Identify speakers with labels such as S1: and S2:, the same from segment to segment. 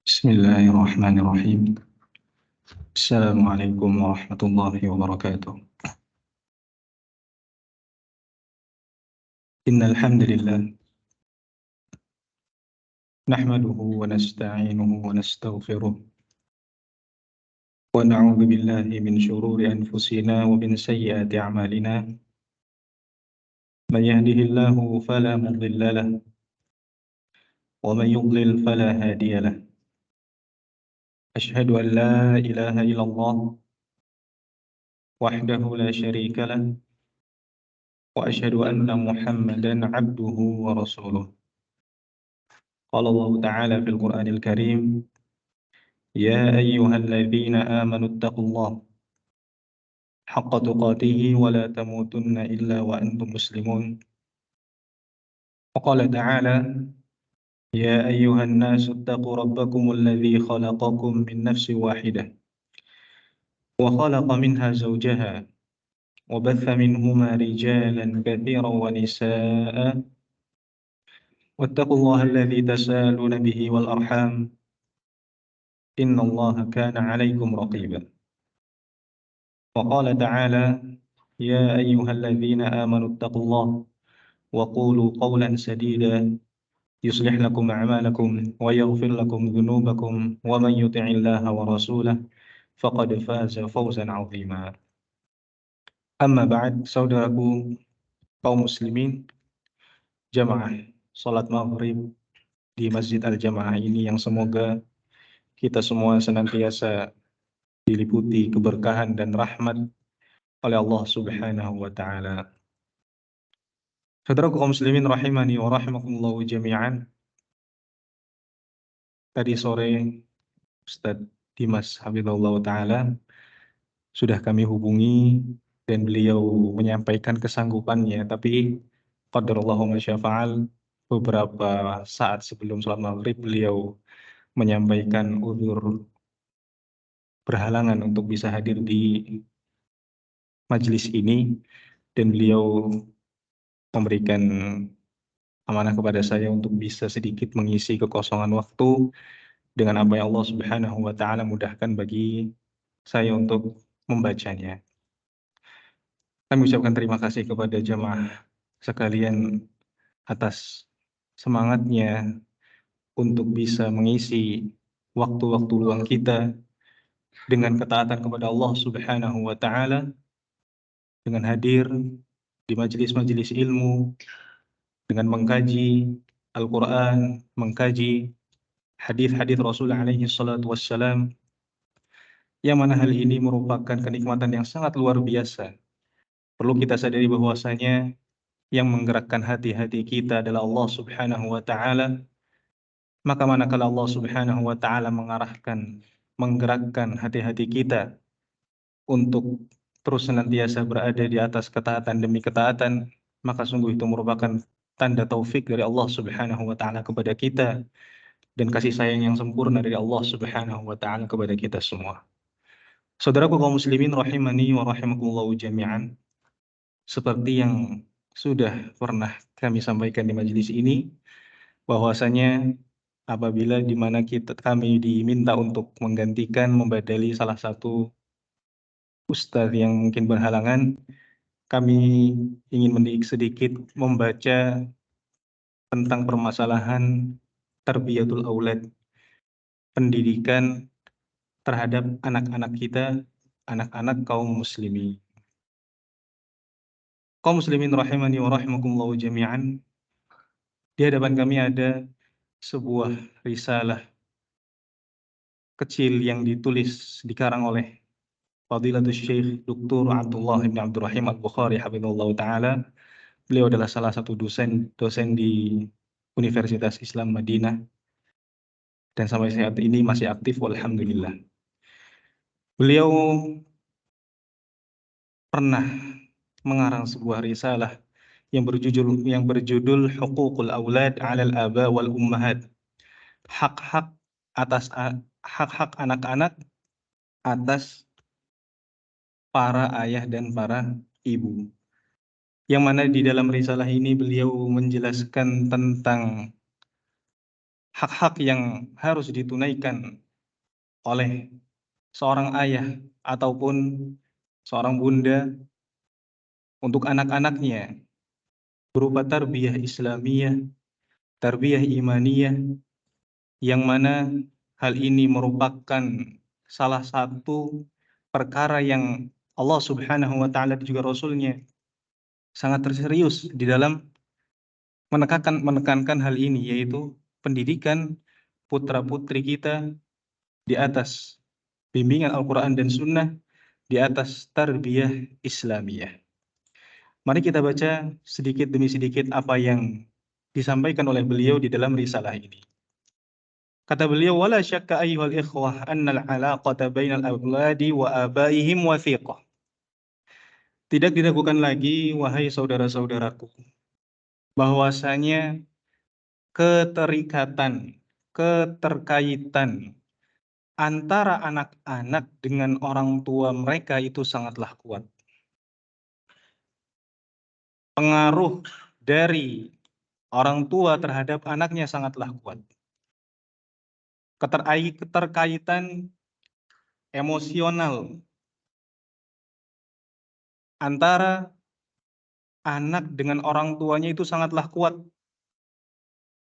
S1: Bismillahirrahmanirrahim. Assalamualaikum warahmatullahi wabarakatuh. Innal hamdalillah nahmaduhu wa nasta'inuhu wa nastaghfiruh wa na'udzu billahi min shururi anfusina wa min sayyiati a'malina. Man yahdihillahu fala mudilla lahu wa man yudlil fala hadiya lahu. Ashhadu an la ilaha illallah wahdahu la syarika lahu wa ashhadu anna Muhammadan 'abduhu wa rasuluh. Qala Allah Ta'ala fil Qur'anil Karim, ya ayyuhalladzina amanu ittaqullaha haqqa tuqatih wa la tamutunna illa wa antum muslimun. Wa qala ta'ala, ya ayyuhan nasu ittaqu rabbakumul ladzi khalaqakum min nafsin wahidah wa khalaqa minha zawjaha wa batha minhuma rijalan katsiran wa nisaa'a wattaqullaha alladzi tasaaluna bihi wal arham innallaha kana 'alaikum raqiba. Wa qala ta'ala, ya ayyuhalladzina amanu ittaqullaha wa qulu qawlan sadida yuslih lakum a'malakum wa yaghfir lakum dhunubakum wa man yuti'illaha wa rasulahu faqad faza fawzan 'azima. Amma ba'd, saudaraku kaum muslimin, jamaah salat maghrib di Masjid Al-Jamaah ini yang semoga kita semua senantiasa diliputi keberkahan dan rahmat oleh Allah Subhanahu wa taala. Saudaraku kaum muslimin rahimani wa rahimakumullah jami'an. Tadi sore Ustadz Dimas Hafizahullah taala sudah kami hubungi dan beliau menyampaikan kesanggupannya, tapi qadarallahu ma syaa fa'al, beberapa saat sebelum salat maghrib beliau menyampaikan uzur berhalangan untuk bisa hadir di majelis ini, dan beliau memberikan amanah kepada saya untuk bisa sedikit mengisi kekosongan waktu dengan apa yang Allah Subhanahu wa taala mudahkan bagi saya untuk membacanya. Kami ucapkan terima kasih kepada jamaah sekalian atas semangatnya untuk bisa mengisi waktu-waktu luang kita dengan ketaatan kepada Allah Subhanahu wa taala, dengan hadir di majelis-majelis ilmu, dengan mengkaji Al-Qur'an, mengkaji hadis-hadis Rasul alaihi salatu wassalam, yang mana hal ini merupakan kenikmatan yang sangat luar biasa. Perlu kita sadari bahwasanya yang menggerakkan hati-hati kita adalah Allah Subhanahu wa taala. Maka manakala Allah Subhanahu wa taala menggerakkan hati-hati kita untuk terus senantiasa berada di atas ketaatan demi ketaatan, maka sungguh itu merupakan tanda taufik dari Allah Subhanahu wa taala kepada kita dan kasih sayang yang sempurna dari Allah Subhanahu wa taala kepada kita semua. Saudaraku kaum muslimin rahimani wa rahimakumullah jami'an, seperti yang sudah pernah kami sampaikan di majelis ini, bahwasanya apabila di mana kami diminta untuk menggantikan, membadali salah satu ustadz yang mungkin berhalangan, kami ingin sedikit membaca tentang permasalahan tarbiyatul aulad, pendidikan terhadap anak-anak kita, anak-anak kaum muslimin. Kaum muslimin rahimani wa rahimakumullah jami'an, di hadapan kami ada sebuah risalah kecil yang dikarang oleh Fadilatul Syekh Dr. Abdullah bin Abdurrahim Al-Bukhari hafizahullah taala. Beliau adalah salah satu dosen di Universitas Islam Madinah dan sampai saat ini masih aktif walhamdulillah. Beliau pernah mengarang sebuah risalah yang berjudul Huququl Aulad 'alal Aba wal Ummahat. Hak-hak atas hak-hak anak-anak atas para ayah dan para ibu. Yang mana di dalam risalah ini beliau menjelaskan tentang hak-hak yang harus ditunaikan oleh seorang ayah ataupun seorang bunda untuk anak-anaknya berupa tarbiyah Islamiyah, tarbiyah imaniyah, yang mana hal ini merupakan salah satu perkara yang Allah Subhanahu wa taala dan juga Rasulnya sangat serius di dalam menekankan hal ini, yaitu pendidikan putra-putri kita di atas bimbingan Al-Quran dan Sunnah, di atas tarbiyah Islamiyah. Mari kita baca sedikit demi sedikit apa yang disampaikan oleh beliau di dalam risalah ini. Kata beliau, wala syakka ayyuhal ikhwah annal alaqata bainal awladi wa abaihim wathiqah. Tidak diragukan lagi, wahai saudara-saudaraku, bahwasanya keterkaitan antara anak-anak dengan orang tua mereka itu sangatlah kuat. Pengaruh dari orang tua terhadap anaknya sangatlah kuat. Keterkaitan emosional antara anak dengan orang tuanya itu sangatlah kuat.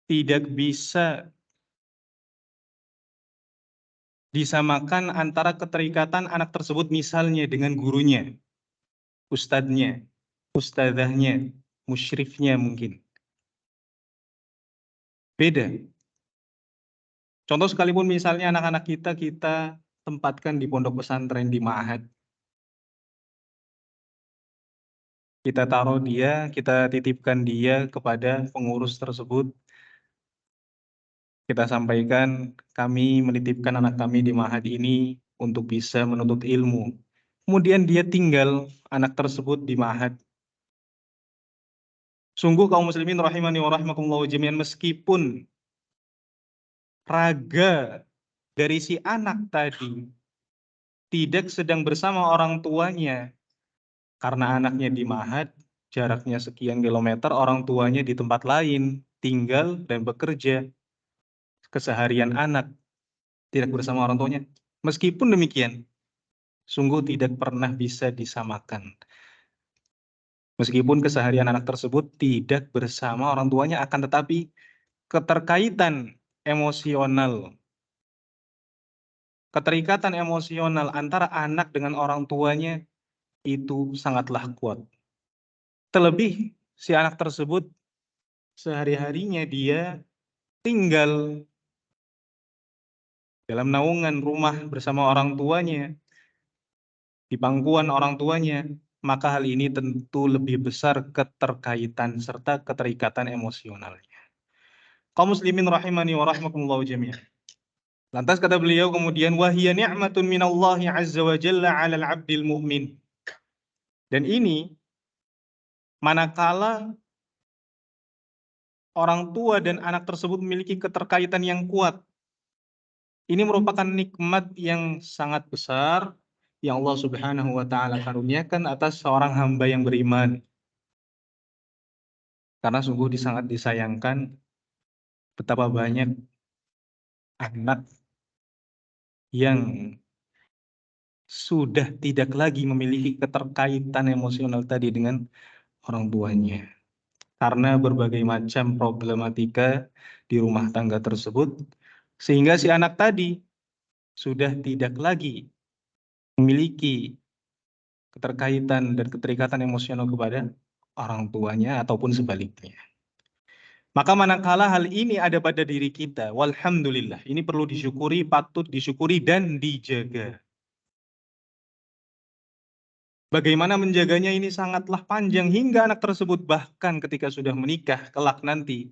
S1: Tidak bisa disamakan antara keterikatan anak tersebut misalnya dengan gurunya, ustadznya, ustadzahnya, musyrifnya mungkin. Beda. Contoh sekalipun misalnya anak-anak kita tempatkan di pondok pesantren, di ma'had. Kita taruh dia, kita titipkan dia kepada pengurus tersebut. Kita sampaikan, kami menitipkan anak kami di ma'had ini untuk bisa menuntut ilmu. Kemudian dia tinggal, anak tersebut di ma'had. Sungguh kaum muslimin rahimani wa rahimakumullah jami'an, meskipun raga dari si anak tadi tidak sedang bersama orang tuanya, karena anaknya di ma'had, jaraknya sekian kilometer, orang tuanya di tempat lain, tinggal dan bekerja. Keseharian anak tidak bersama orang tuanya. Meskipun demikian, sungguh tidak pernah bisa disamakan. Meskipun keseharian anak tersebut tidak bersama orang tuanya, akan tetapi keterkaitan emosional, keterikatan emosional antara anak dengan orang tuanya itu sangatlah kuat. Terlebih si anak tersebut sehari-harinya dia tinggal dalam naungan rumah bersama orang tuanya, di pangkuan orang tuanya, maka hal ini tentu lebih besar keterkaitan serta keterikatan emosionalnya. Kaum muslimin rahimani wa rahimakumullah jami'an. Lantas kata beliau kemudian, wahiyya ni'matun minallahi azza wa jalla 'alal 'abdil mu'min. Dan ini manakala orang tua dan anak tersebut memiliki keterkaitan yang kuat, ini merupakan nikmat yang sangat besar yang Allah Subhanahu wa taala karuniakan atas seorang hamba yang beriman. Karena sungguh sangat disayangkan betapa banyak anak yang sudah tidak lagi memiliki keterkaitan emosional tadi dengan orang tuanya. Karena berbagai macam problematika di rumah tangga tersebut, sehingga si anak tadi sudah tidak lagi memiliki keterkaitan dan keterikatan emosional kepada orang tuanya ataupun sebaliknya. Maka manakala hal ini ada pada diri kita, walhamdulillah, ini perlu disyukuri, patut disyukuri dan dijaga. Bagaimana menjaganya ini sangatlah panjang hingga anak tersebut bahkan ketika sudah menikah kelak nanti,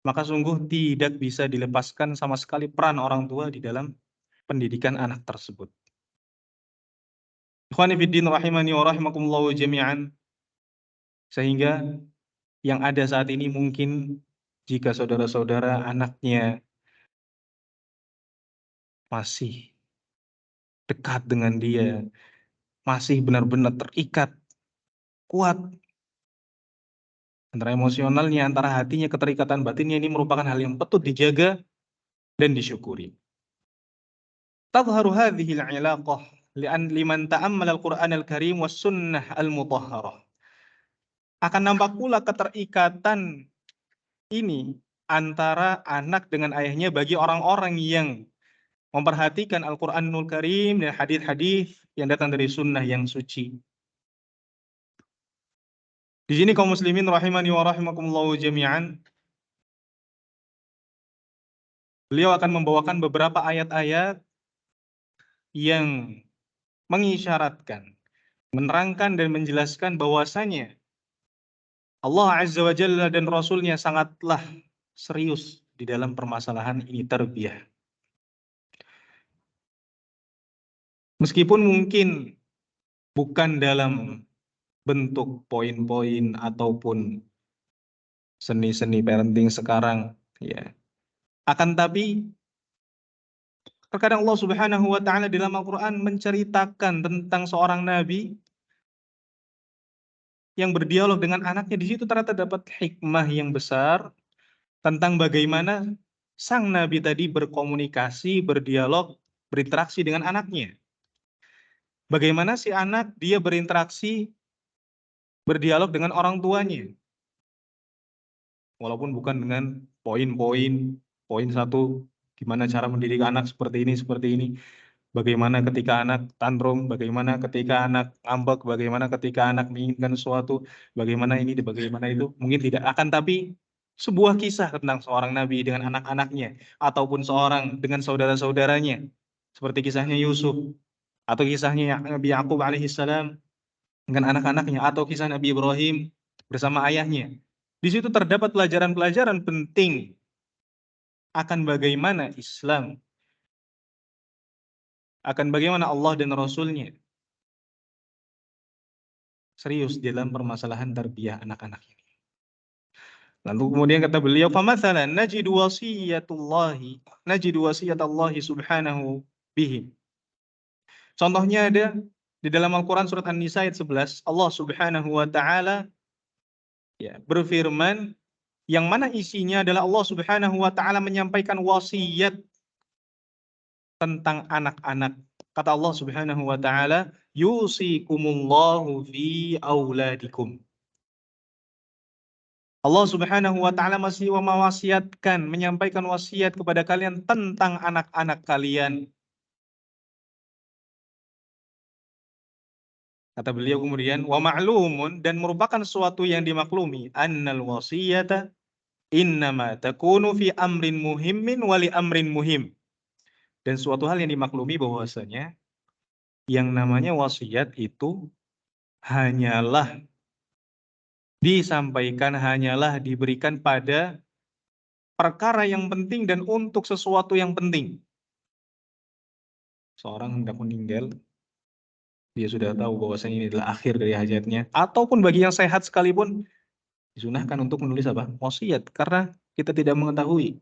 S1: maka sungguh tidak bisa dilepaskan sama sekali peran orang tua di dalam pendidikan anak tersebut. Ikhwani fiddin rahimani wa rahimakumullah jami'an. Sehingga yang ada saat ini mungkin jika saudara-saudara anaknya masih dekat dengan dia, masih benar-benar terikat, kuat antara emosionalnya, antara hatinya, keterikatan batinnya, ini merupakan hal yang patut dijaga dan disyukuri. Tadharu hadhihi al-'ilaqah liman ta'ammala al-Qur'an al-Karim was sunnah al-mutahharah. Akan nampak pula keterikatan ini antara anak dengan ayahnya bagi orang-orang yang memperhatikan Al-Qur'anul Karim dan hadis-hadis yang datang dari sunnah yang suci. Di sini kaum muslimin rahimani wa rahimakumullah jami'an, beliau akan membawakan beberapa ayat-ayat yang mengisyaratkan, menerangkan dan menjelaskan bahwasanya Allah Azza wa Jalla dan Rasulnya sangatlah serius di dalam permasalahan ini tarbiyah. Meskipun mungkin bukan dalam bentuk poin-poin ataupun seni-seni parenting sekarang, ya. Akan tapi terkadang Allah Subhanahu wa taala di dalam Al-Qur'an menceritakan tentang seorang nabi yang berdialog dengan anaknya. Di situ ternyata dapat hikmah yang besar tentang bagaimana sang nabi tadi berkomunikasi, berdialog, berinteraksi dengan anaknya. Bagaimana si anak dia berinteraksi, berdialog dengan orang tuanya. Walaupun bukan dengan poin-poin, poin satu, gimana cara mendidik anak seperti ini, bagaimana ketika anak tantrum, bagaimana ketika anak ngambek, bagaimana ketika anak menginginkan sesuatu, bagaimana ini, bagaimana itu, mungkin tidak akan, tapi sebuah kisah tentang seorang nabi dengan anak-anaknya, ataupun seorang dengan saudara-saudaranya, seperti kisahnya Yusuf, atau kisahnya Nabi Yakub alaihissalam dengan anak-anaknya, atau kisah Nabi Ibrahim bersama ayahnya. Di situ terdapat pelajaran-pelajaran penting akan bagaimana Islam, akan bagaimana Allah dan Rasulnya serius dalam permasalahan tarbiyah anak-anak ini. Lalu kemudian kata beliau, "Famathalan najidu wasiyatallahi subhanahu bihim." Contohnya ada di dalam Al-Qur'an surat An-Nisa ayat 11, Allah Subhanahu wa taala ya berfirman yang mana isinya adalah Allah Subhanahu wa taala menyampaikan wasiat tentang anak-anak. Kata Allah Subhanahu wa taala, "Yusikumullahu fi auladikum." Allah Subhanahu wa taala masih mewasiatkan, menyampaikan wasiat kepada kalian tentang anak-anak kalian. Kata beliau kemudian, "Wa ma'lumun," dan merupakan sesuatu yang dimaklumi, "annal wasiyata innama takunu fi amrin muhimmin wa li amrin muhim." Dan suatu hal yang dimaklumi bahwasanya yang namanya wasiat itu hanyalah disampaikan, hanyalah diberikan pada perkara yang penting dan untuk sesuatu yang penting. Seorang hendak meninggal, dia sudah tahu bahwasanya ini adalah akhir dari hajatnya. Ataupun bagi yang sehat sekalipun, disunahkan untuk menulis apa? Wasiat. Karena kita tidak mengetahui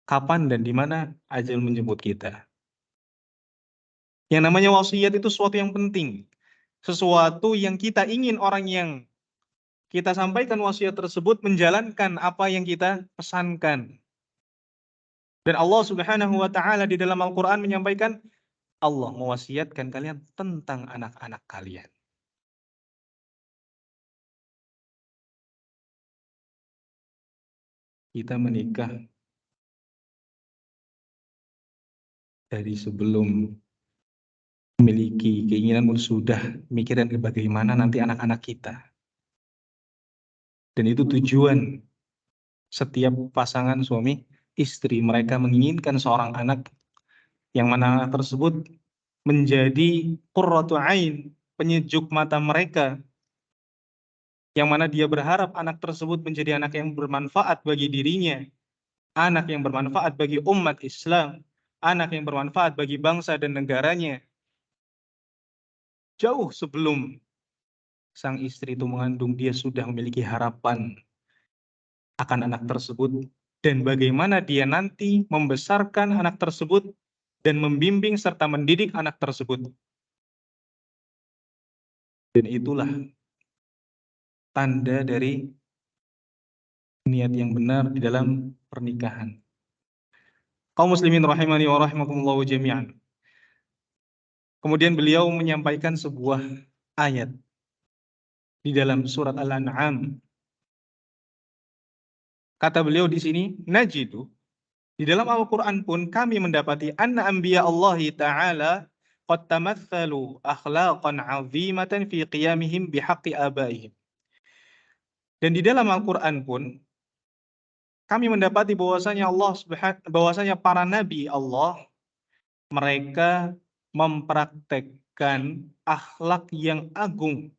S1: kapan dan di mana ajal menjemput kita. Yang namanya wasiat itu sesuatu yang penting. Sesuatu yang kita ingin orang yang kita sampaikan wasiat tersebut menjalankan apa yang kita pesankan. Dan Allah Subhanahu wa taala di dalam Al-Qur'an menyampaikan, Allah mewasiatkan kalian tentang anak-anak kalian. Kita menikah dari sebelum memiliki keinginan pun sudah mikirin bagaimana nanti anak-anak kita. Dan itu tujuan setiap pasangan suami istri, mereka menginginkan seorang anak yang mana anak tersebut menjadi qurratu ain, penyejuk mata mereka, yang mana dia berharap anak tersebut menjadi anak yang bermanfaat bagi dirinya, anak yang bermanfaat bagi umat Islam, anak yang bermanfaat bagi bangsa dan negaranya. Jauh sebelum sang istri itu mengandung, dia sudah memiliki harapan akan anak tersebut dan bagaimana dia nanti membesarkan anak tersebut dan membimbing serta mendidik anak tersebut. Dan itulah tanda dari niat yang benar di dalam pernikahan. Kaum muslimin rahimani wa rahimakumullah jami'an. Kemudian beliau menyampaikan sebuah ayat di dalam surat Al-An'am. Kata beliau di sini, najidu, di dalam Al-Quran pun kami mendapati anna anbiya Allah Ta'ala qad tamathalu akhlaqan 'azimatan fi qiyamihim bihaqqi abaihim. Dan di dalam Al-Quran pun kami mendapati bahwasanya para nabi Allah, mereka mempraktekkan akhlak yang agung,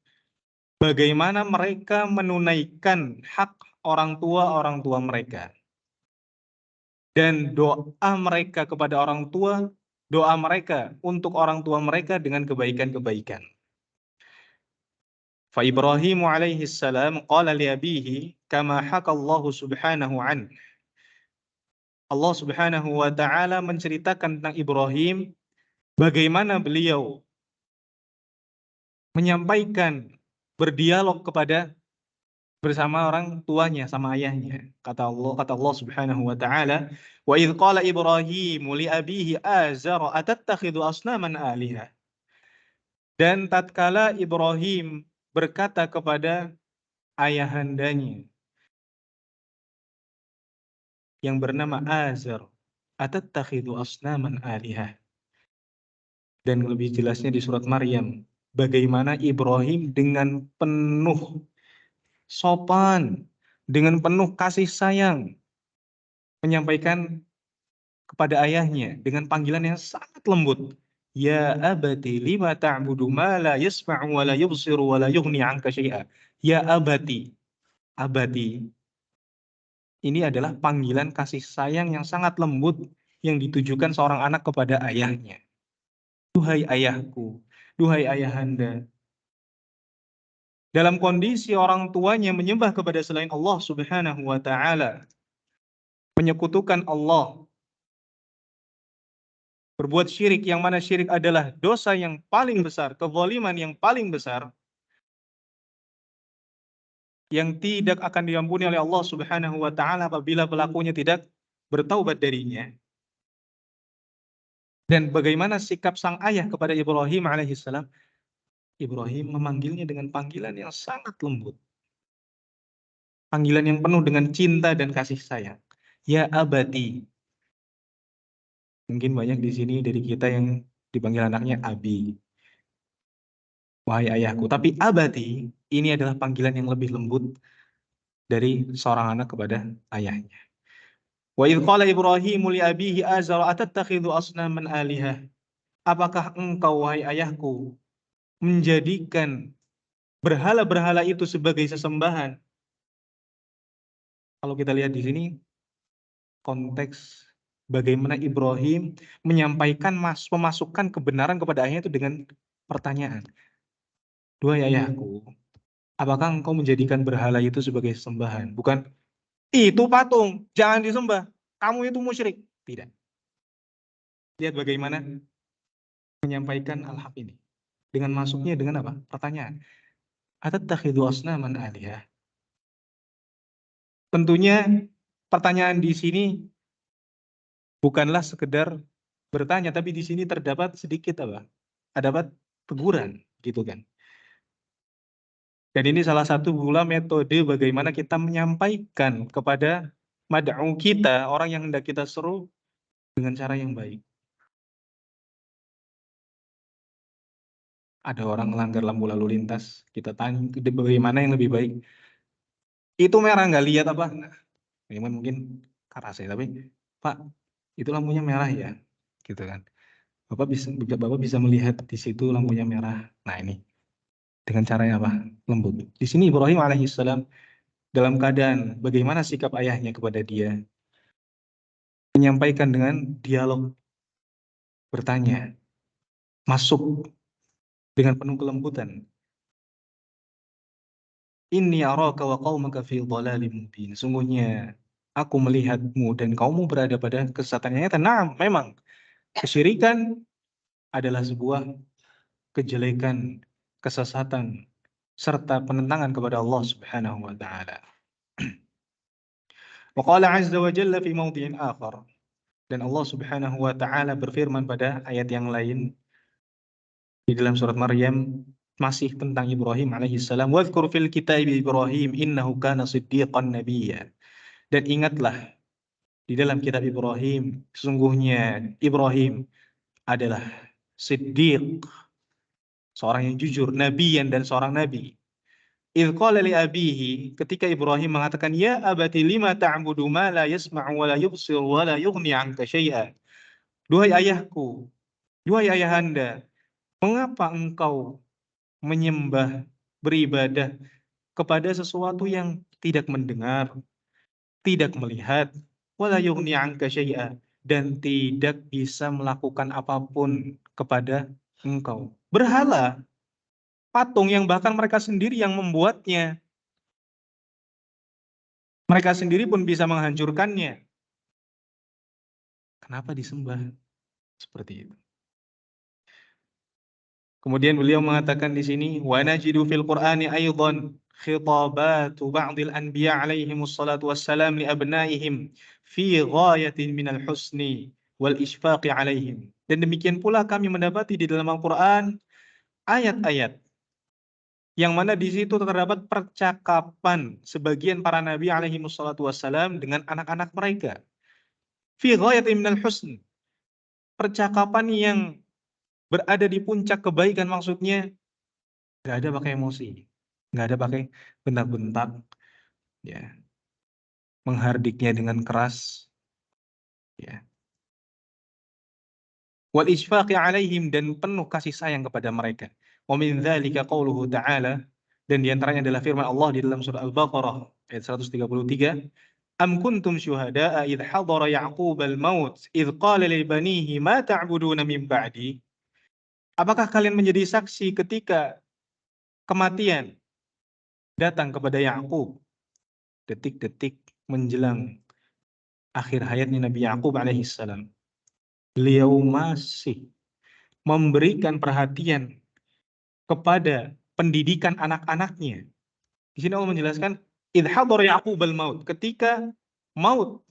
S1: bagaimana mereka menunaikan hak orang tua mereka. Dan doa mereka kepada orang tua, doa mereka untuk orang tua mereka dengan kebaikan-kebaikan. Fa Ibrahim alaihi salam qala li abihi kama hakallahu subhanahu an. Allah Subhanahu wa taala menceritakan tentang Ibrahim bagaimana beliau menyampaikan berdialog bersama orang tuanya, sama ayahnya. Kata Allah Subhanahu wa taala, "Wa idz qala Ibrahim li abihi Azar atattakhidhu asnaman aliha." Dan tatkala Ibrahim berkata kepada ayahandanya yang bernama Azar, atattakhidhu asnaman aliha. Dan lebih jelasnya di surat Maryam, bagaimana Ibrahim dengan penuh sopan, dengan penuh kasih sayang menyampaikan kepada ayahnya dengan panggilan yang sangat lembut. Ya abati lima ta'budu ma la yasma'u wa la yubsiru wa la yughni 'anka syai'a. Ya abati. Abati. Ini adalah panggilan kasih sayang yang sangat lembut yang ditujukan seorang anak kepada ayahnya. Duhai ayahku, duhai ayahanda. Dalam kondisi orang tuanya menyembah kepada selain Allah Subhanahu wa taala, menyekutukan Allah, berbuat syirik, yang mana syirik adalah dosa yang paling besar, kezaliman yang paling besar, yang tidak akan diampuni oleh Allah Subhanahu wa taala apabila pelakunya tidak bertaubat darinya. Dan bagaimana sikap sang ayah kepada Ibrahim alaihissalam? Ibrahim memanggilnya dengan panggilan yang sangat lembut. Panggilan yang penuh dengan cinta dan kasih sayang. Ya abadi. Mungkin banyak di sini dari kita yang dipanggil anaknya abi. Wahai ayahku. Tapi abadi ini adalah panggilan yang lebih lembut dari seorang anak kepada ayahnya. Wa idh qala Ibrahimu li abihi Azar atattakhidhu asnaman alihah. Apakah engkau wahai ayahku menjadikan berhala-berhala itu sebagai sesembahan? Kalau kita lihat di sini konteks bagaimana Ibrahim menyampaikan memasukkan kebenaran kepada ayahnya itu dengan pertanyaan. Duhai ayahku, apakah engkau menjadikan berhala itu sebagai sembahan? Bukan, itu patung, jangan disembah. Kamu itu musyrik. Tidak. Lihat bagaimana menyampaikan al-haq ini. Dengan masuknya dengan apa? Pertanyaan. Atattakhidhu asnaman alihah. Tentunya pertanyaan di sini bukanlah sekedar bertanya, tapi di sini terdapat sedikit apa? Terdapat teguran, gitu kan. Dan ini salah satu pula metode bagaimana kita menyampaikan kepada mad'u kita, orang yang hendak kita seru, dengan cara yang baik. Ada orang melanggar lampu lalu lintas, kita tanya bagaimana yang lebih baik. Itu merah, nggak lihat apa? Mungkin karase, tapi Pak, itu lampunya merah ya, gitu kan. Bapak bisa melihat di situ lampunya merah. Nah ini. Dengan cara yang apa? Lembut. Di sini Ibrahim alaihissalam dalam keadaan bagaimana sikap ayahnya kepada dia, menyampaikan dengan dialog, bertanya, masuk dengan penuh kelembutan. Inni araka wa qaumaka fi dhalalim mubin. Sungguhnya aku melihatmu dan kaummu berada pada kesesatan yang nyata. Nah, memang kesyirikan adalah sebuah kejelekan, kesesatan, serta penentangan kepada Allah Subhanahu wa taala. Wa qala 'azza wa jalla fi mawdhi'in akhar. Dan Allah Subhanahu wa taala berfirman pada ayat yang lain di dalam surat Maryam masih tentang Ibrahim alaihi salam, wadhkur fil kitabi Ibrahim innahu kana siddiqan nabiyya. Dan ingatlah di dalam kitab Ibrahim, sesungguhnya Ibrahim adalah siddiq, seorang yang jujur, nabiyan dan seorang nabi. Idh qala li abihi, ketika Ibrahim mengatakan, ya abati lima ta'budu ma la yasma'u wa la yubsir wa la yughni 'anka syai'a. Duhai ayahku, duhai ayahanda, mengapa engkau menyembah, beribadah kepada sesuatu yang tidak mendengar, tidak melihat, wala yughni 'anka syai'a, dan tidak bisa melakukan apapun kepada engkau. Berhala, patung yang bahkan mereka sendiri yang membuatnya. Mereka sendiri pun bisa menghancurkannya. Kenapa disembah? Seperti itu. Kemudian beliau mengatakan di sini, wa najidu fil Qur'ani aidan khitabatu ba'dil anbiya alaihimus salatu wassalam li abnaihim fi ghayatin minal husni wal isfaqi alaihim. Dan demikian pula kami mendapati di dalam Al-Qur'an ayat-ayat yang mana di situ terdapat percakapan sebagian para nabi alaihimus salatu wassalam dengan anak-anak mereka. Fi ghayatin minal husn. Percakapan yang berada di puncak kebaikan, maksudnya nggak ada pakai emosi, nggak ada pakai bentak-bentak, ya, menghardiknya dengan keras, ya. Wal isfaqi alaihim, dan penuh kasih sayang kepada mereka. Wa min dzalika qauluhu ta'ala, dan diantaranya adalah firman Allah di dalam surah Al-Baqarah ayat 133, am kuntum syuhada'a idh hadara ya'qub al-maut idh qala li banihi ma ta'buduna min ba'di. Apakah kalian menjadi saksi ketika kematian datang kepada Yakub, detik-detik menjelang akhir hayatnya Nabi Yakub alaihissalam. Beliau masih memberikan perhatian kepada pendidikan anak-anaknya. Di sini Allah menjelaskan, idh hadara Ya'qub al-maut, ketika maut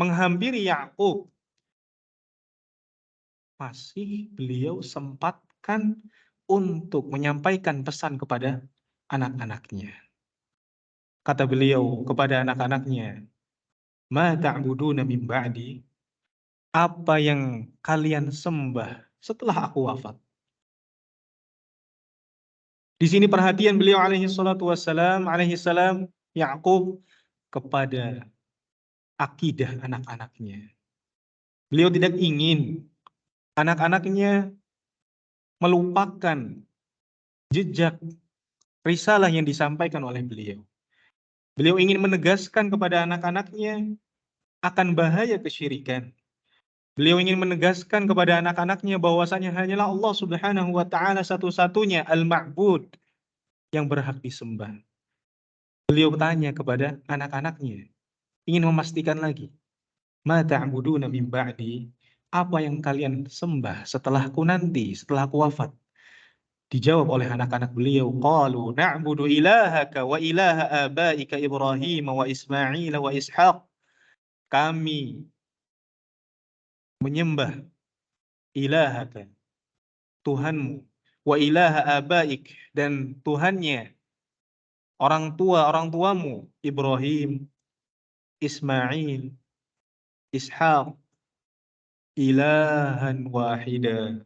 S1: menghampiri Yakub, masih beliau sempatkan untuk menyampaikan pesan kepada anak-anaknya. Kata beliau kepada anak-anaknya, ma ta'buduna min ba'di, apa yang kalian sembah setelah aku wafat. Di sini perhatian beliau alaihi salatu wassalam, alaihi salam, Yakub, kepada akidah anak-anaknya. Beliau tidak ingin anak-anaknya melupakan jejak risalah yang disampaikan oleh beliau. Beliau ingin menegaskan kepada anak-anaknya akan bahaya kesyirikan. Beliau ingin menegaskan kepada anak-anaknya bahwasanya hanyalah Allah Subhanahu wa taala satu-satunya al-ma'bud yang berhak disembah. Beliau bertanya kepada anak-anaknya, ingin memastikan lagi, ma ta'buduna min ba'di, apa yang kalian sembah setelahku nanti, setelah aku wafat. Dijawab oleh anak-anak beliau, qalu na'budu ilahaka wa ilaha abaika Ibrahim wa Ismail wa Ishaq. Kami menyembah ilahaka, Tuhanmu, wa ilaha abaik, dan Tuhannya orang tuamu Ibrahim, Ismail, Ishaq, ilahan wahida,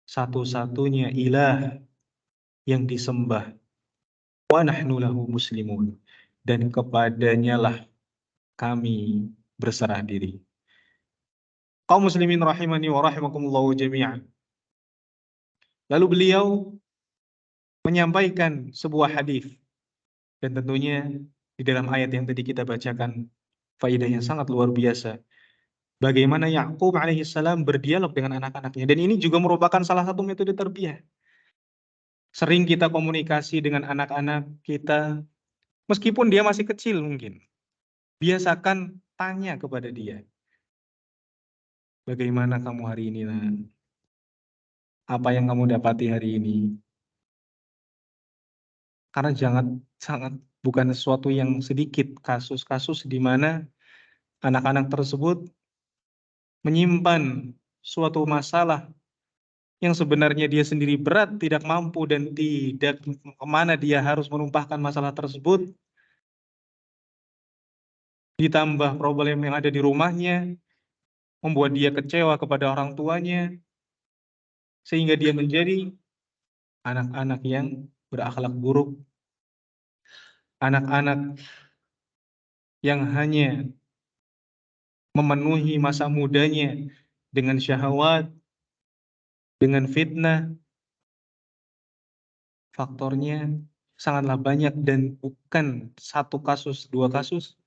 S1: satu-satunya ilah yang disembah, wa nahnu lahu muslimun, dan kepadanya lah kami berserah diri. Kaum muslimin rahimani wa rahimakumullahu jami'an. Lalu beliau menyampaikan sebuah hadis, dan tentunya di dalam ayat yang tadi kita bacakan faedah yang sangat luar biasa. Bagaimana Yakub alaihissalam berdialog dengan anak-anaknya, dan ini juga merupakan salah satu metode tarbiyah. Sering kita komunikasi dengan anak-anak kita, meskipun dia masih kecil mungkin. Biasakan tanya kepada dia, bagaimana kamu hari ini, nak? Apa yang kamu dapati hari ini? Karena sangat bukan sesuatu yang sedikit kasus-kasus di mana anak-anak tersebut menyimpan suatu masalah yang sebenarnya dia sendiri berat, tidak mampu, dan tidak kemana dia harus menumpahkan masalah tersebut, ditambah problem yang ada di rumahnya, membuat dia kecewa kepada orang tuanya, sehingga dia menjadi anak-anak yang berakhlak buruk, anak-anak yang hanya memenuhi masa mudanya dengan syahwat, dengan fitnah. Faktornya sangatlah banyak dan bukan satu kasus, dua kasus.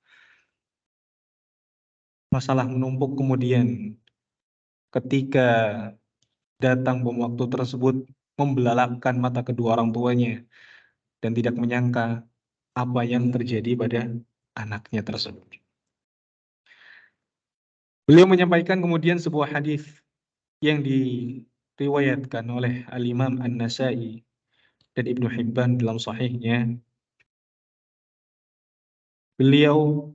S1: Masalah menumpuk, kemudian ketika datang bom waktu tersebut membelalakkan mata kedua orang tuanya dan tidak menyangka apa yang terjadi pada anaknya tersebut. Beliau menyampaikan kemudian sebuah hadis yang diriwayatkan oleh Al-Imam An-Nasai dan Ibnu Hibban dalam sahihnya. Beliau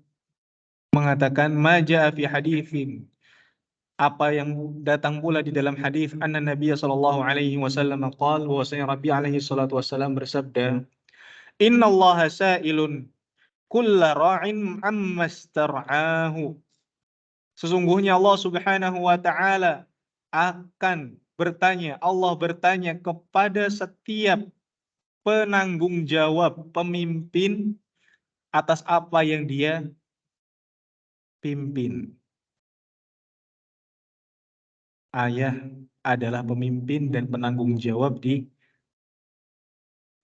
S1: mengatakan, ma jaa fi haditsin, apa yang datang pula di dalam hadis, anna Nabi sallallahu alaihi wasallam qaal, bahwasanya Nabi alaihi salatu wasallam bersabda, innallaha sa'ilun kulla ra'in amma star'ahu. Sesungguhnya Allah Subhanahu wa taala akan bertanya, Allah bertanya kepada setiap penanggung jawab, pemimpin, atas apa yang dia pimpin. Ayah adalah pemimpin dan penanggung jawab di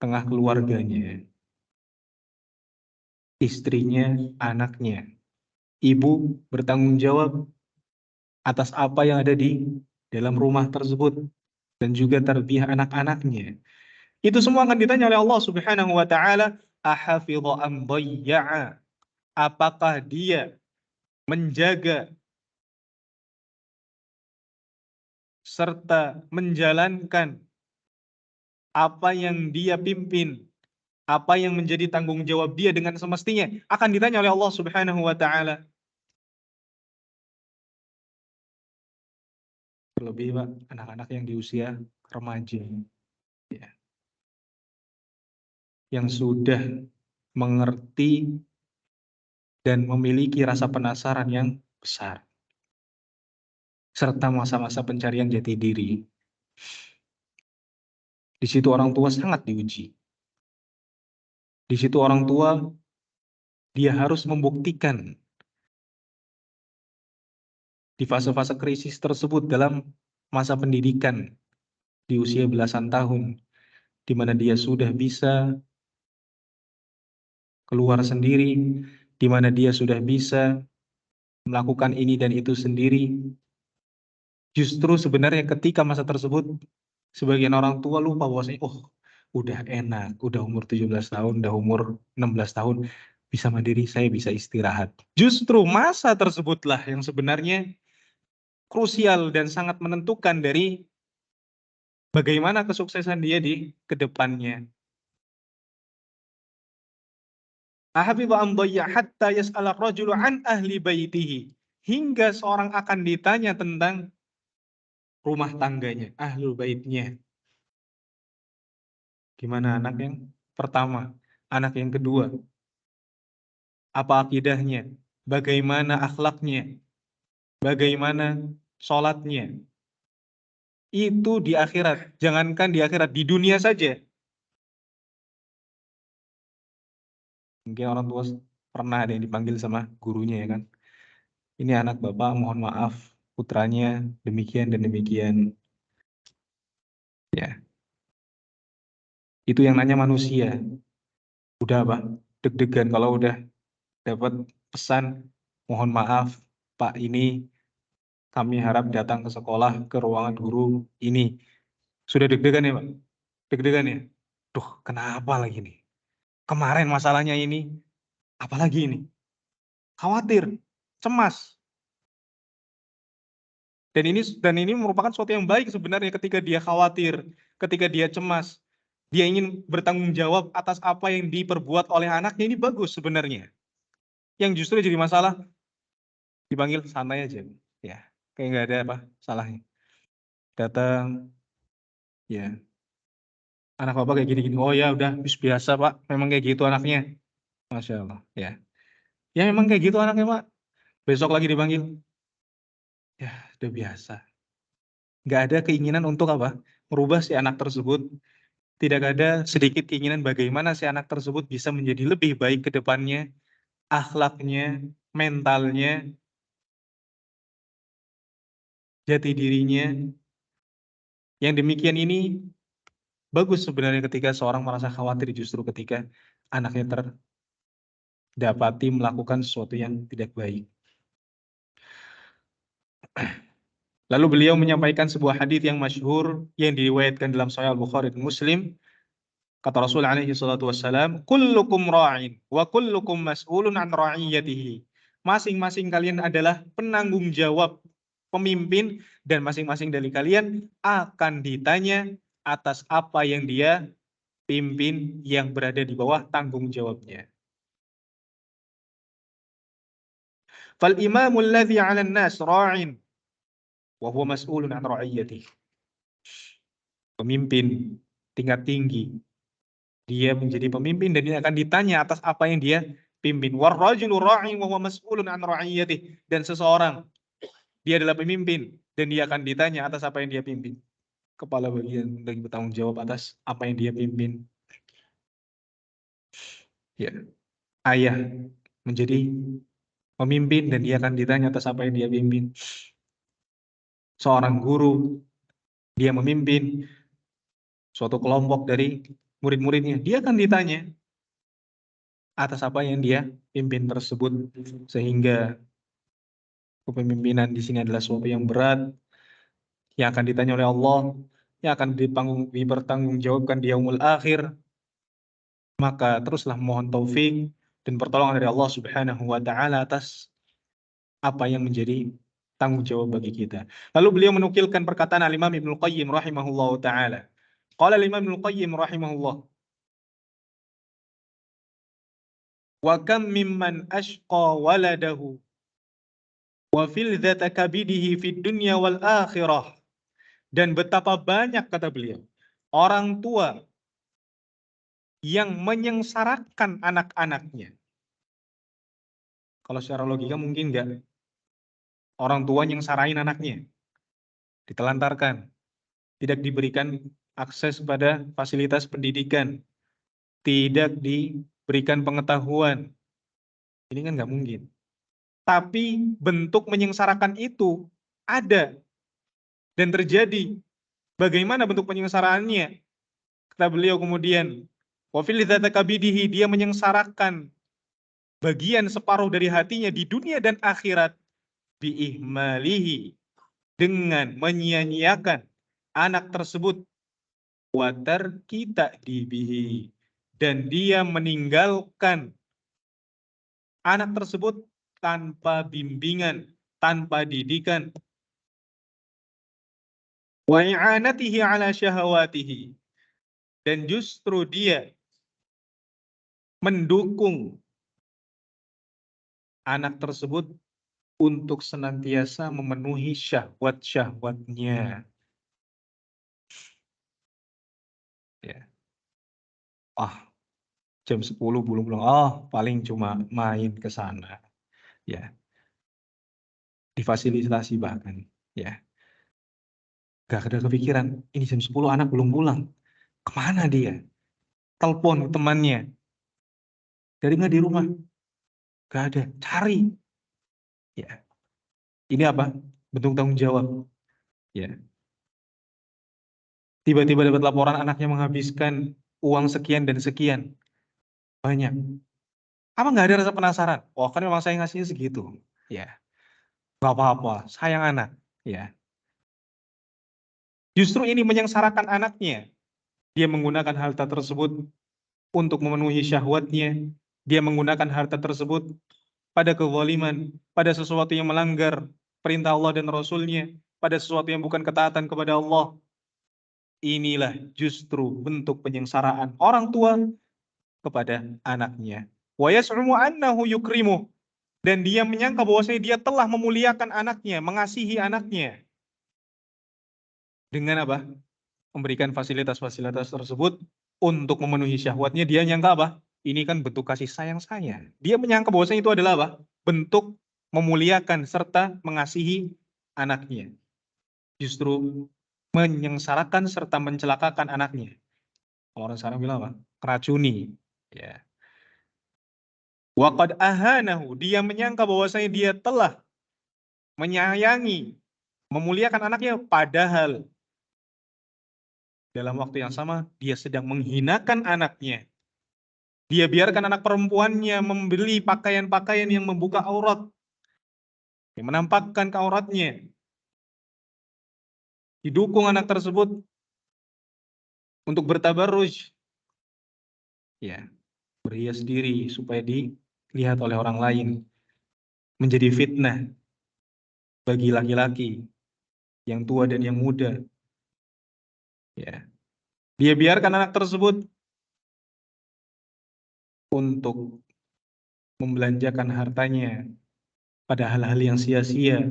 S1: tengah keluarganya. Istrinya, anaknya. Ibu bertanggung jawab atas apa yang ada di dalam rumah tersebut dan juga tarbiyah anak-anaknya. Itu semua akan ditanya oleh Allah Subhanahu wa taala, ahafidha am dhayya'a? Apakah dia menjaga serta menjalankan apa yang dia pimpin, apa yang menjadi tanggung jawab dia dengan semestinya, akan ditanya oleh Allah Subhanahu wa taala. Terlebih Pak, anak-anak yang di usia remaja, ya, yang sudah mengerti dan memiliki rasa penasaran yang besar, serta masa-masa pencarian jati diri. Di situ orang tua sangat diuji. Di situ orang tua, dia harus membuktikan di fase-fase krisis tersebut dalam masa pendidikan di usia belasan tahun, di mana dia sudah bisa keluar sendiri, di mana dia sudah bisa melakukan ini dan itu sendiri. Justru sebenarnya ketika masa tersebut, sebagian orang tua lupa bahwasanya, oh, udah enak, udah umur 17 tahun, udah umur 16 tahun, bisa mandiri, saya bisa istirahat. Justru masa tersebutlah yang sebenarnya krusial dan sangat menentukan dari bagaimana kesuksesan dia di kedepannya. Ahafidha am dhayya hatta yas'ala rajulu an ahli baitihi. Hingga seorang akan ditanya tentang rumah tangganya, ahlul baitnya. Gimana anak yang pertama, anak yang kedua, apa akidahnya, bagaimana akhlaknya, bagaimana sholatnya. Itu di akhirat, jangankan di akhirat, di dunia saja. Mungkin orang tua pernah ada yang dipanggil sama gurunya, ya kan. Ini anak bapak, mohon maaf, putranya demikian dan demikian. Ya, Itu yang nanya manusia. Udah apa? Deg-degan kalau udah dapat pesan, mohon maaf Pak, ini kami harap datang ke sekolah ke ruangan guru ini. Sudah deg-degan ya Pak? Deg-degan ya? Duh, kenapa lagi nih? Kemarin masalahnya ini, apalagi ini? Khawatir, cemas. Dan ini merupakan sesuatu yang baik sebenarnya ketika dia khawatir, ketika dia cemas. Dia ingin bertanggung jawab atas apa yang diperbuat oleh anaknya, ini bagus sebenarnya. Yang justru jadi masalah, dipanggil santai aja. Ya, kayak nggak ada apa salahnya. Datang, ya, anak bapak kayak gini-gini. Oh ya udah, biasa Pak, memang kayak gitu anaknya. Masya Allah, ya. Ya memang kayak gitu anaknya Pak. Besok lagi dipanggil, ya udah biasa. Nggak ada keinginan untuk apa? Merubah si anak tersebut. Tidak ada sedikit keinginan bagaimana si anak tersebut bisa menjadi lebih baik ke depannya, akhlaknya, mentalnya, jati dirinya. Yang demikian ini bagus sebenarnya ketika seorang merasa khawatir justru ketika anaknya terdapati melakukan sesuatu yang tidak baik. Lalu beliau menyampaikan sebuah hadis yang masyhur yang diriwayatkan dalam Sahih Al-Bukhari dan Muslim. Kata Rasul alaihi salatu wassalam, kullukum ra'in wa kullukum mas'ulun an ra'iyatihi. Masing-masing kalian adalah penanggung jawab, pemimpin, dan masing-masing dari kalian akan ditanya atas apa yang dia pimpin yang berada di bawah tanggung jawabnya. Fal imamul ladzi 'alan nas ra'in wa huwa mas'ulun an ra'iyatihi. Pemimpin tingkat tinggi, dia menjadi pemimpin dan dia akan ditanya atas apa yang dia pimpin. Warrajulu ra'in wa huwa mas'ulun an ra'iyatihi. Dan seseorang, dia adalah pemimpin dan dia akan ditanya atas apa yang dia pimpin. Kepala bagian lagi bertanggung jawab atas apa yang dia pimpin. Ya, ayah menjadi pemimpin dan dia akan ditanya atas apa yang dia pimpin. Seorang guru, dia memimpin suatu kelompok dari murid-muridnya, dia akan ditanya atas apa yang dia pimpin tersebut. Sehingga kepemimpinan di sini adalah sesuatu yang berat, yang akan ditanya oleh Allah, yang akan dipertanggungjawabkan di yaumul akhir. Maka teruslah mohon taufik dan pertolongan dari Allah Subhanahu wa taala atas apa yang menjadi tanggung jawab bagi kita. Lalu beliau menukilkan perkataan Al-Imam Ibnu Qayyim rahimahullahu taala. Qala Al-Imam Ibnu Qayyim rahimahullah, wa kam mimman ashqa waladahu wa fil dzata kabidihi fid dunya wal akhirah. Dan betapa banyak, kata beliau, orang tua yang menyengsarakan anak-anaknya. Kalau secara logika mungkin enggak. Orang tua nyengsarain anaknya, ditelantarkan, tidak diberikan akses pada fasilitas pendidikan, tidak diberikan pengetahuan. Ini kan nggak mungkin. Tapi bentuk menyengsarakan itu ada dan terjadi. Bagaimana bentuk penyengsaraannya? Kata beliau kemudian, wa fil dzati kabidihi, dia menyengsarakan bagian separuh dari hatinya di dunia dan akhirat, biihmalihi, dengan menyia-nyiakan anak tersebut, watar kita dibihi, dan dia meninggalkan anak tersebut tanpa bimbingan, tanpa didikan, wa i'anatihi ala syahawatihi, dan justru dia mendukung anak tersebut untuk senantiasa memenuhi syahwat-syahwatnya. Ya. Jam 10 belum pulang. Oh, paling cuma main ke sana. Ya, difasilitasi bahkan. Ya, gak ada kepikiran. Ini jam 10 anak belum pulang. Kemana dia? Telepon temannya. Dari nggak di rumah? Gak ada. Cari. Ya, ini apa? Bentuk tanggung jawab. Ya, tiba-tiba dapat laporan anaknya menghabiskan uang sekian dan sekian, banyak. Apa nggak ada rasa penasaran? Oh kan memang saya ngasihnya segitu. Ya, nggak apa-apa, sayang anak. Ya, justru ini menyengsarakan anaknya. Dia menggunakan harta tersebut untuk memenuhi syahwatnya. Dia menggunakan harta tersebut pada kezaliman, pada sesuatu yang melanggar perintah Allah dan Rasul-Nya, pada sesuatu yang bukan ketaatan kepada Allah. Inilah justru bentuk penyengsaraan orang tua kepada anaknya. Wa yas'umu annahu yukrimuh, dan dia menyangka bahwasanya dia telah memuliakan anaknya, mengasihi anaknya. Dengan apa? Memberikan fasilitas-fasilitas tersebut untuk memenuhi syahwatnya. Dia nyangka apa? Ini kan bentuk kasih sayang saya. Dia menyangka bahwasanya itu adalah apa? Bentuk memuliakan serta mengasihi anaknya. Justru menyengsarakan serta mencelakakan anaknya. Orang sekarang bilang apa? Keracuni. Ya. Waqad ahanahu, dia menyangka bahwasanya dia telah menyayangi, memuliakan anaknya, padahal dalam waktu yang sama dia sedang menghinakan anaknya. Dia biarkan anak perempuannya membeli pakaian-pakaian yang membuka aurat, yang menampakkan auratnya. Didukung anak tersebut untuk bertabarruj, ya, berhias diri supaya dilihat oleh orang lain, menjadi fitnah bagi laki-laki yang tua dan yang muda. Ya, dia biarkan anak tersebut untuk membelanjakan hartanya pada hal-hal yang sia-sia,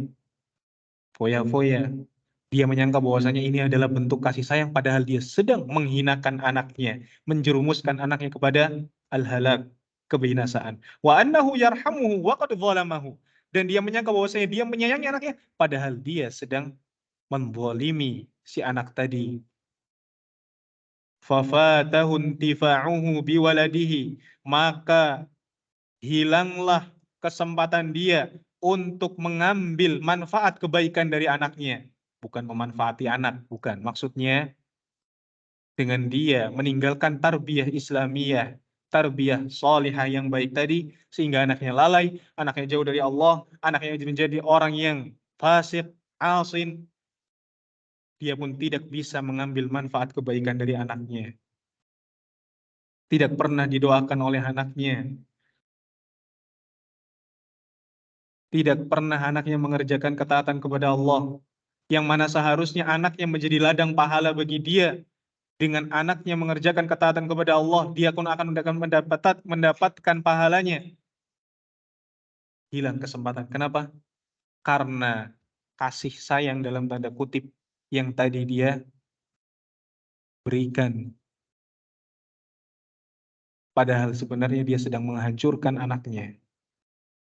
S1: foya-foya. Dia menyangka bahwasanya ini adalah bentuk kasih sayang, padahal dia sedang menghinakan anaknya, menjerumuskan anaknya kepada al-halak, kebinasaan. Wa annahu yarhamuhu wa qad zalamahu. Dan dia menyangka bahwasanya dia menyayangi anaknya, padahal dia sedang menzalimi si anak tadi. Fafatahu intifa'uhu biwaladihi, maka hilanglah kesempatan dia untuk mengambil manfaat kebaikan dari anaknya. Bukan memanfaati anak, bukan. Maksudnya dengan dia meninggalkan tarbiyah Islamiyah, tarbiyah salihah yang baik tadi, sehingga anaknya lalai, anaknya jauh dari Allah, anaknya menjadi orang yang fasik, asin, dia pun tidak bisa mengambil manfaat kebaikan dari anaknya. Tidak pernah didoakan oleh anaknya. Tidak pernah anaknya mengerjakan ketaatan kepada Allah, yang mana seharusnya anaknya menjadi ladang pahala bagi dia. Dengan anaknya mengerjakan ketaatan kepada Allah, dia pun akan mendapatkan pahalanya. Hilang kesempatan. Kenapa? Karena kasih sayang dalam tanda kutip yang tadi dia berikan. Padahal sebenarnya dia sedang menghancurkan anaknya.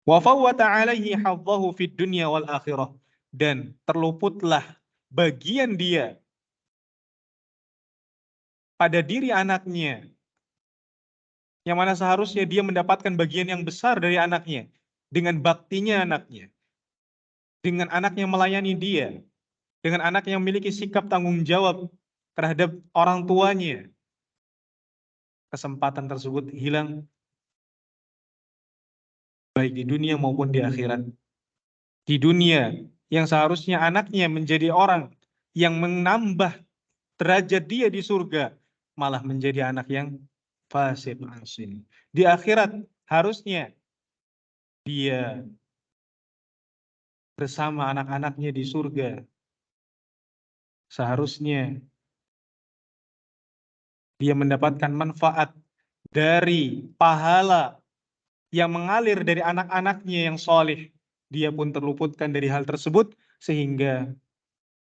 S1: Wa fawwata alaihi hadzahu fid dunya wal akhirah. Dan terluputlah bagian dia pada diri anaknya, yang mana seharusnya dia mendapatkan bagian yang besar dari anaknya, dengan baktinya anaknya, dengan anaknya melayani dia, dengan anak yang memiliki sikap tanggung jawab terhadap orang tuanya. Kesempatan tersebut hilang baik di dunia maupun di akhirat. Di dunia yang seharusnya anaknya menjadi orang yang menambah derajat dia di surga, malah menjadi anak yang fasik asin. Di akhirat harusnya dia bersama anak-anaknya di surga. Seharusnya dia mendapatkan manfaat dari pahala yang mengalir dari anak-anaknya yang soleh. Dia pun terluputkan dari hal tersebut sehingga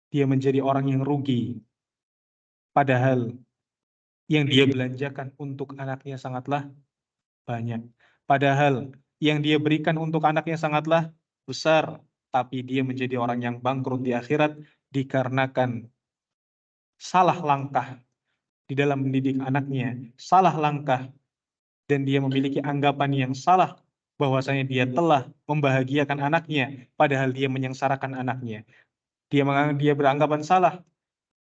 S1: dia menjadi orang yang rugi. Padahal yang dia belanjakan untuk anaknya sangatlah banyak. Padahal yang dia berikan untuk anaknya sangatlah besar. Tapi dia menjadi orang yang bangkrut di akhirat dikarenakan salah langkah di dalam mendidik anaknya, salah langkah, dan dia memiliki anggapan yang salah bahwasanya dia telah membahagiakan anaknya, padahal dia menyengsarakan anaknya. Dia beranggapan salah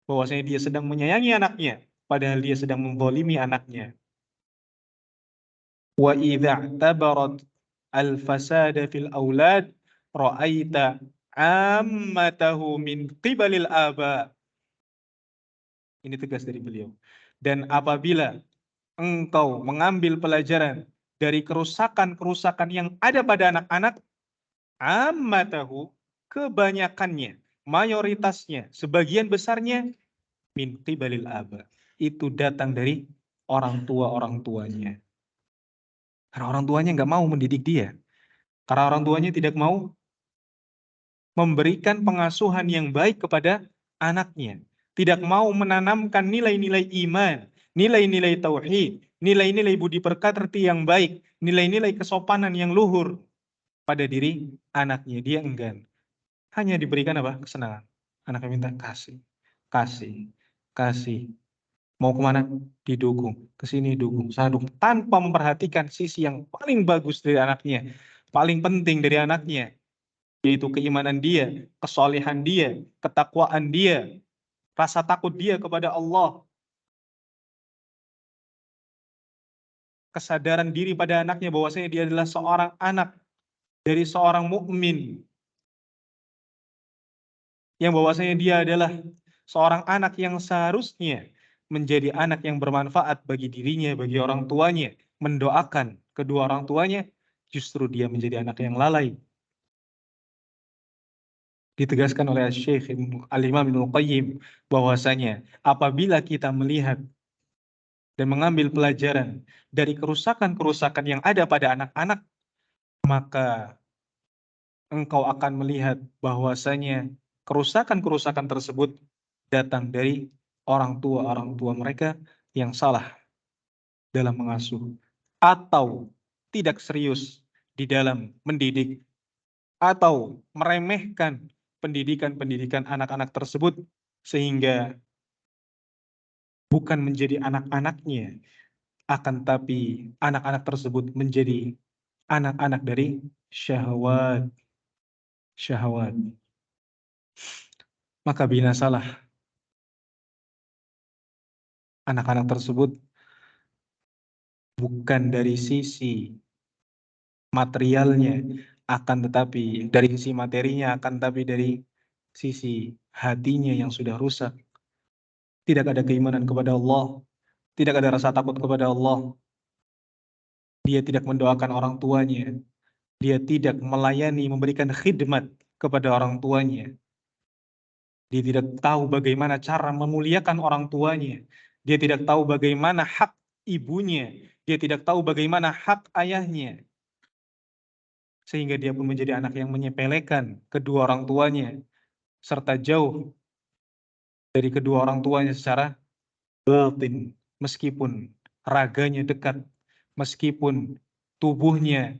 S1: bahwasanya dia sedang menyayangi anaknya, padahal dia sedang menzalimi anaknya. Wa idza tabarat al-fasada fil aulad ra'aita ammatahu min qibalil aba. Ini tegas dari beliau. Dan apabila engkau mengambil pelajaran dari kerusakan-kerusakan yang ada pada anak-anak, ammatahu, kebanyakannya, mayoritasnya, sebagian besarnya min qibalil aba. Itu datang dari orang tuanya. Karena orang tuanya nggak mau mendidik dia. Karena orang tuanya tidak mau memberikan pengasuhan yang baik kepada anaknya. Tidak mau menanamkan nilai-nilai iman, nilai-nilai tauhid, nilai-nilai budi pekerti yang baik, nilai-nilai kesopanan yang luhur pada diri anaknya. Dia enggan. Hanya diberikan apa? Kesenangan. Anaknya minta kasih, kasih, kasih. Mau kemana? Didukung. Kesini dukung, sana dukung. Tanpa memperhatikan sisi yang paling bagus dari anaknya. Paling penting dari anaknya. Yaitu keimanan dia, kesolehan dia, ketakwaan dia, rasa takut dia kepada Allah. Kesadaran diri pada anaknya bahwasanya dia adalah seorang anak dari seorang mukmin. Yang bahwasanya dia adalah seorang anak yang seharusnya menjadi anak yang bermanfaat bagi dirinya, bagi orang tuanya, mendoakan kedua orang tuanya, justru dia menjadi anak yang lalai. Ditegaskan oleh Syekh Al-Imam Ibnu Qayyim bahwasanya apabila kita melihat dan mengambil pelajaran dari kerusakan-kerusakan yang ada pada anak-anak, maka engkau akan melihat bahwasanya kerusakan-kerusakan tersebut datang dari orang tua mereka yang salah dalam mengasuh atau tidak serius di dalam mendidik atau meremehkan pendidikan-pendidikan anak-anak tersebut sehingga bukan menjadi anak-anaknya, akan tapi anak-anak tersebut menjadi anak-anak dari syahwat. Maka binasalah anak-anak tersebut bukan dari sisi materialnya, akan tetapi dari sisi materinya, akan tetapi dari sisi hatinya yang sudah rusak. Tidak ada keimanan kepada Allah, tidak ada rasa takut kepada Allah. Dia tidak mendoakan orang tuanya, dia tidak melayani, memberikan khidmat kepada orang tuanya. Dia tidak tahu bagaimana cara memuliakan orang tuanya. Dia tidak tahu bagaimana hak ibunya. Dia tidak tahu bagaimana hak ayahnya. Sehingga dia pun menjadi anak yang menyepelekan kedua orang tuanya. Serta jauh dari kedua orang tuanya secara batin. Meskipun raganya dekat. Meskipun tubuhnya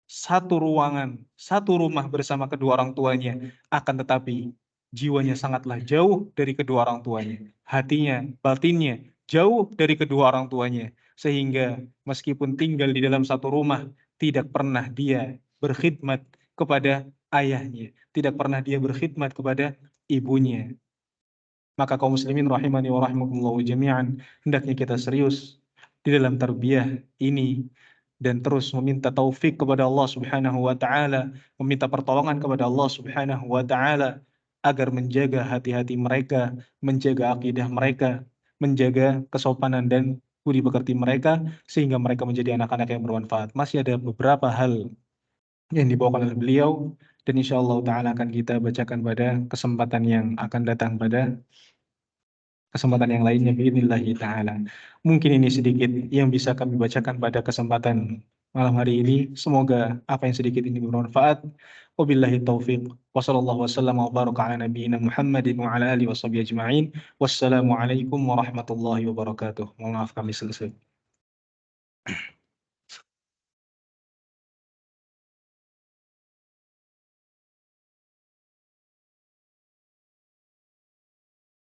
S1: satu ruangan, satu rumah bersama kedua orang tuanya. Akan tetapi jiwanya sangatlah jauh dari kedua orang tuanya. Hatinya, batinnya jauh dari kedua orang tuanya. Sehingga meskipun tinggal di dalam satu rumah, tidak pernah dia berkhidmat kepada ayahnya. Tidak pernah dia berkhidmat kepada ibunya. Maka kaum muslimin rahimani wa rahimakumullah jami'an, hendaknya kita serius di dalam tarbiyah ini dan terus meminta taufik kepada Allah Subhanahu wa taala, meminta pertolongan kepada Allah Subhanahu wa taala agar menjaga hati-hati mereka, menjaga akidah mereka, menjaga kesopanan dan budi pekerti mereka sehingga mereka menjadi anak-anak yang bermanfaat. Masih ada beberapa hal yang dibawakan oleh beliau dan insyaallah taala akan kita bacakan pada kesempatan yang akan datang pada kesempatan yang lainnya biidznillah taala. Mungkin ini sedikit yang bisa kami bacakan pada kesempatan malam hari ini. Semoga apa yang sedikit ini bermanfaat. Wabillahi taufiq. Wassallallahu wasallam wa baraka ala nabiyyina Muhammadin wa ala alihi washabihi ajma'in. Wassalamualaikum warahmatullahi wabarakatuh. Mohon maaf kami selesai.